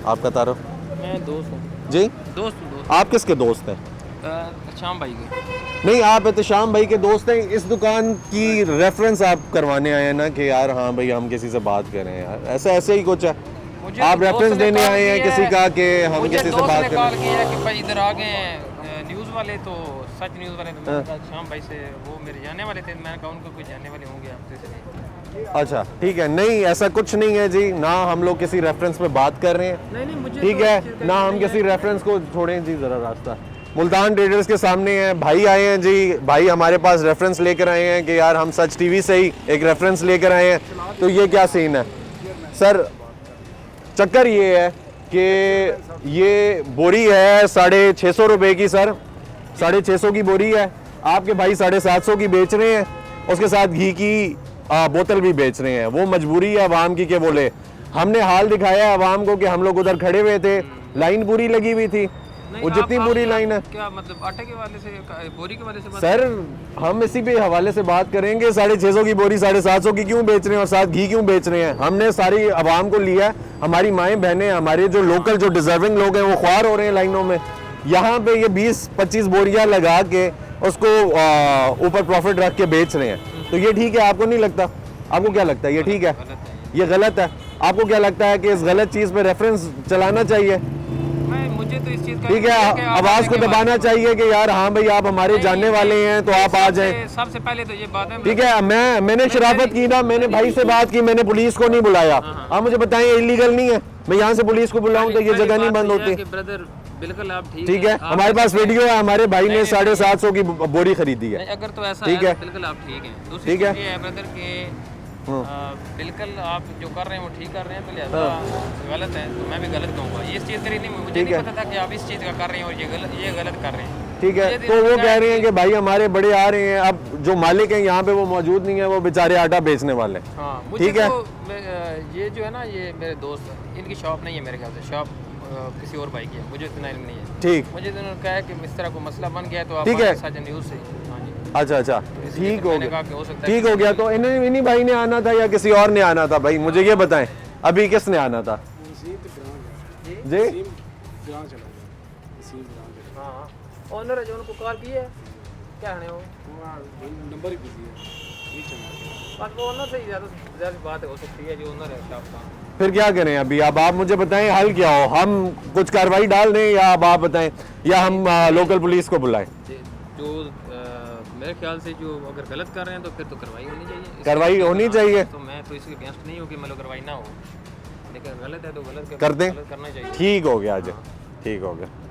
आपका तारुफ? मैं दोस्त हूँ। जी, दोस्त आप किसके दोस्त हैं? शाम भाई के। नहीं, आप एहतशाम भाई के दोस्त हैं। इस दुकान की रेफरेंस आप करवाने आए हैं ना कि यार हाँ भाई हम किसी से बात करें यार, ऐसा ऐसे ही कुछ है। मुझे आप तो दोस्त रेफरेंस ने देने कॉल आए हैं किया किसी है। का कि हम मुझे किसी से दोस्त बात ने कॉल करें। किया कि भाई इधर आ गए हैं न्यूज़ वाले, तो सच न्यूज़ वाले। तो मैंने कहा शाम भाई से, वो मेरे जानने वाले थे, मैंने कहा उनको कोई जानने वाले होंगे आपसे से। अच्छा ठीक है, नहीं ऐसा कुछ नहीं है जी, ना हम लोग किसी रेफरेंस पे बात कर रहे हैं, नहीं मुझे ठीक तो है, इस चीज़ का ना हम नहीं किसी है। रेफरेंस को छोड़ें जी। ज़रा रास्ता मुल्तान ट्रेडर्स के सामने है, भाई आए हैं जी, भाई हमारे पास रेफरेंस लेकर आए हैं कि यार हम सच टीवी से ही एक रेफरेंस लेकर आए हैं। तो ये क्या सीन है सर? चक्कर ये है कि ये बोरी है 650 रुपए की सर, 650 की बोरी है। आपके भाई 750 की बेच रहे हैं, उसके साथ घी की बोतल भी बेच रहे हैं। वो मजबूरी है अवाम की कि बोले, हमने हाल दिखाया अवाम को कि हम लोग उधर खड़े हुए थे, लाइन पूरी लगी हुई थी, वो जितनी पूरी लाइन है। क्या मतलब आटे के वाले से, बोरी के वाले से बात? सर हम इसी पे हवाले से बात करेंगे, 650 की बोरी 750 की क्यों बेच रहे हैं और साथ घी क्यों बेच रहे हैं? हमने सारी आवाम को लिया, हमारी माएँ बहनें, हमारे जो लोकल जो डिजर्विंग लोग हैं वो ख्वार हो रहे हैं लाइनों में। यहाँ पे ये 20-25 बोरियां लगा के उसको ऊपर प्रॉफिट रख के बेच रहे हैं। तो ये ठीक है? आपको नहीं लगता? आपको क्या लगता है ये ठीक है? ये गलत है? आपको क्या लगता है कि इस गलत चीज़ पे रेफरेंस चलाना चाहिए? मुझे तो इस चीज़ का ठीक है, आवाज को दबाना चाहिए कि यार हाँ भाई आप हमारे जानने वाले हैं तो आप आ जाएं। सबसे पहले तो ये बात है। ठीक है, मैंने शराफत की ना, मैंने भाई से बात की, मैंने पुलिस को नहीं बुलाया। आप मुझे बताएं इलीगल नहीं है? मैं यहाँ से पुलिस को बुलाऊं तो ये जगह नहीं बंद होती? ब्रदर बिल्कुल आप ठीक है, हमारे पास वीडियो है, हमारे भाई ने 750 की बोरी खरीदी है। अगर तो ऐसा ठीक है है, तो बिल्कुल आप ठीक हैं। दूसरी ठीक है। चीज़ ये है ब्रदर कि बिल्कुल आप जो कर रहे हैं वो ठीक कर रहे हैं, तो लिहाजा गलत है तो मैं भी गलत कहूँगा। ये इस चीज़ के लिए नहीं, मुझे नहीं पता था कि आप इस चीज़ का कर रहे हैं और ये गलत कर रहे हैं। ठीक है, तो वो कह रहे हैं कि भाई हमारे बड़े आ रहे हैं, अब जो मालिक हैं यहाँ पे वो मौजूद नहीं है, वो बेचारे आटा बेचने वाले। हाँ, मुझे ठीक है, तो ये जो है ना, ये मेरे दोस्त, इनकी शॉप नहीं है मेरे ख्याल से, शॉप किसी और भाई की है, मुझे इतना इल्म नहीं है। ठीक, मुझे तो उन्होंने कहा है कि इस तरह को मसला बन गया है, तो आप ठीक है। साझा न्यूज़ से। हाँ जी, अच्छा अच्छा, इसलिए ठीक तो हो मैंने गया, कहा कि हो सकता है ठीक हो गया। तो इन्हीं भाई ने आना था या किसी और ने आना था? भाई मुझे ये बताएं, अभी किसने आना था जी? हाँ, ओनर है जो उनको कॉल की है, क्या है वो नंबर ही बिजी है। बस वो ओनर से ही ज़्यादा बात हो सकती है, जो ओनर है शॉप का। फिर क्या करें अभी? अब आप मुझे बताएं हल क्या हो? हम कुछ कार्रवाई डाल दें या अब आप बताएं, या हम लोकल पुलिस को बुलाएं? जो मेरे ख्याल से जो अगर गलत कर रहे हैं तो फिर तो कार्रवाई होनी चाहिए। कार्रवाई होनी चाहिए। तो मैं तो इसके अगेंस्ट नहीं हूँ कि मतलब कार्रवाई ना हो, लेकिन गलत है तो गलत कर दें, गलत करना चाहिए। ठीक हो गया जी, ठीक हो गया।